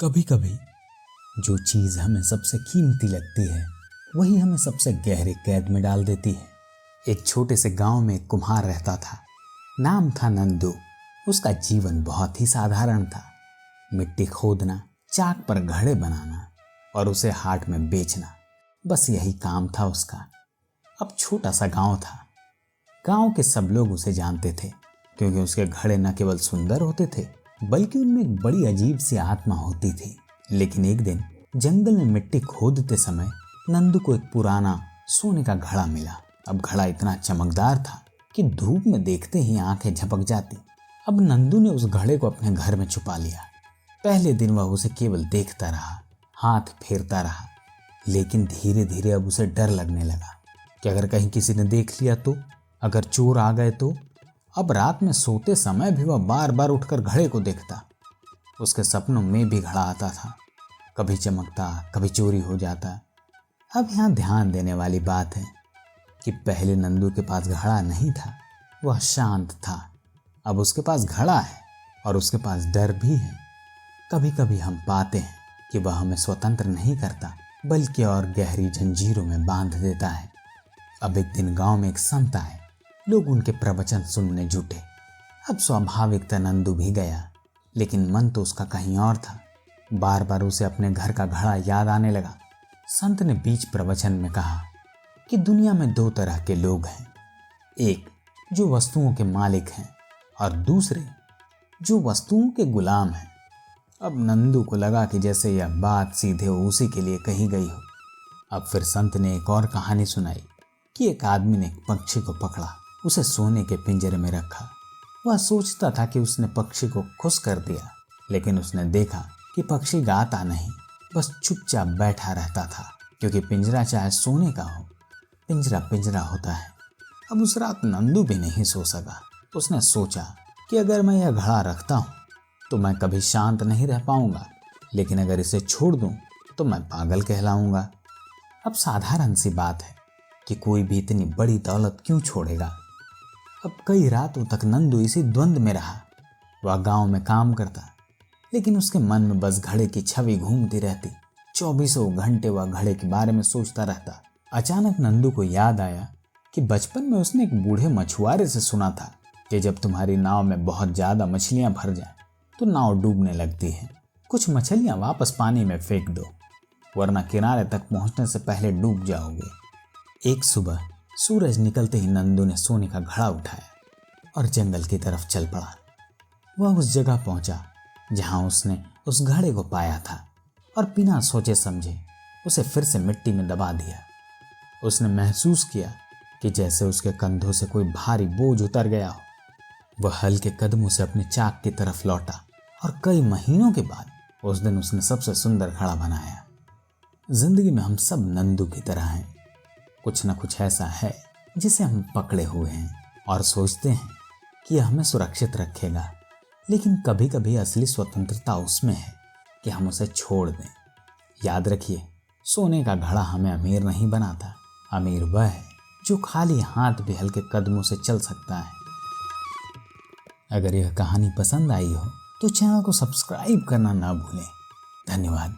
कभी कभी जो चीज़ हमें सबसे कीमती लगती है वही हमें सबसे गहरे कैद में डाल देती है। एक छोटे से गांव में एक कुम्हार रहता था। नाम था नंदू। उसका जीवन बहुत ही साधारण था। मिट्टी खोदना, चाक पर घड़े बनाना और उसे हाट में बेचना, बस यही काम था उसका। अब छोटा सा गांव था। गांव के सब लोग उसे जानते थे क्योंकि उसके घड़े न केवल सुंदर होते थे बल्कि उनमें एक बड़ी अजीब सी आत्मा होती थी। लेकिन एक दिन जंगल में मिट्टी खोदते समय नंदू को एक पुराना सोने का घड़ा मिला। अब घड़ा इतना चमकदार था कि धूप में देखते ही आंखें झपक जाती। अब नंदू ने उस घड़े को अपने घर में छुपा लिया। पहले दिन वह उसे केवल देखता रहा, हाथ फेरता रहा, लेकिन धीरे धीरे अब उसे डर लगने लगा कि अगर कहीं किसी ने देख लिया तो, अगर चोर आ गए तो। अब रात में सोते समय भी वह बार बार उठकर घड़े को देखता। उसके सपनों में भी घड़ा आता था, कभी चमकता, कभी चोरी हो जाता। अब यहाँ ध्यान देने वाली बात है कि पहले नंदू के पास घड़ा नहीं था, वह शांत था। अब उसके पास घड़ा है और उसके पास डर भी है। कभी कभी हम पाते हैं कि वह हमें स्वतंत्र नहीं करता बल्कि और गहरी जंजीरों में बांध देता है। अब एक दिन गांव में एक संत आए। लोग उनके प्रवचन सुनने जुटे। अब स्वाभाविक था नंदू भी गया, लेकिन मन तो उसका कहीं और था। बार बार उसे अपने घर का घड़ा याद आने लगा। संत ने बीच प्रवचन में कहा कि दुनिया में दो तरह के लोग हैं, एक जो वस्तुओं के मालिक हैं और दूसरे जो वस्तुओं के गुलाम हैं। अब नंदू को लगा कि जैसे यह बात सीधे उसी के लिए कही गई हो। अब फिर संत ने एक और कहानी सुनाई कि एक आदमी ने एक पक्षी को पकड़ा, उसे सोने के पिंजरे में रखा। वह सोचता था कि उसने पक्षी को खुश कर दिया, लेकिन उसने देखा कि पक्षी गाता नहीं, बस चुपचाप बैठा रहता था, क्योंकि पिंजरा चाहे सोने का हो, पिंजरा पिंजरा होता है। अब उस रात नंदू भी नहीं सो सका। उसने सोचा कि अगर मैं यह घड़ा रखता हूँ तो मैं कभी शांत नहीं रह पाऊंगा, लेकिन अगर इसे छोड़ दूं तो मैं पागल कहलाऊंगा। अब साधारण सी बात है कि कोई भी इतनी बड़ी दौलत क्यों छोड़ेगा। अब कई रातों तक नंदू इसी द्वंद में रहा। वह गांव में काम करता, लेकिन उसके मन में बस घड़े की छवि घूमती रहती। 24 घंटे वह घड़े के बारे में सोचता रहता। अचानक नंदू को याद आया कि बचपन में उसने एक बूढ़े मछुआरे से सुना था कि जब तुम्हारी नाव में बहुत ज्यादा मछलियां भर जाए तो नाव डूबने लगती है। कुछ मछलियां वापस पानी में फेंक दो, वरना किनारे तक पहुंचने से पहले डूब जाओगे। एक सुबह सूरज निकलते ही नंदू ने सोने का घड़ा उठाया और जंगल की तरफ चल पड़ा। वह उस जगह पहुंचा जहां उसने उस घड़े को पाया था और बिना सोचे समझे उसे फिर से मिट्टी में दबा दिया। उसने महसूस किया कि जैसे उसके कंधों से कोई भारी बोझ उतर गया हो। वह हल्के कदमों से अपने चाक की तरफ लौटा और कई महीनों के बाद उस दिन उसने सबसे सुंदर घड़ा बनाया। जिंदगी में हम सब नंदू की तरह हैं। कुछ न कुछ ऐसा है जिसे हम पकड़े हुए हैं और सोचते हैं कि यह हमें सुरक्षित रखेगा, लेकिन कभी कभी असली स्वतंत्रता उसमें है कि हम उसे छोड़ दें। याद रखिए, सोने का घड़ा हमें अमीर नहीं बनाता। अमीर वह है जो खाली हाथ भी हल्के कदमों से चल सकता है। अगर यह कहानी पसंद आई हो तो चैनल को सब्सक्राइब करना ना भूलें। धन्यवाद।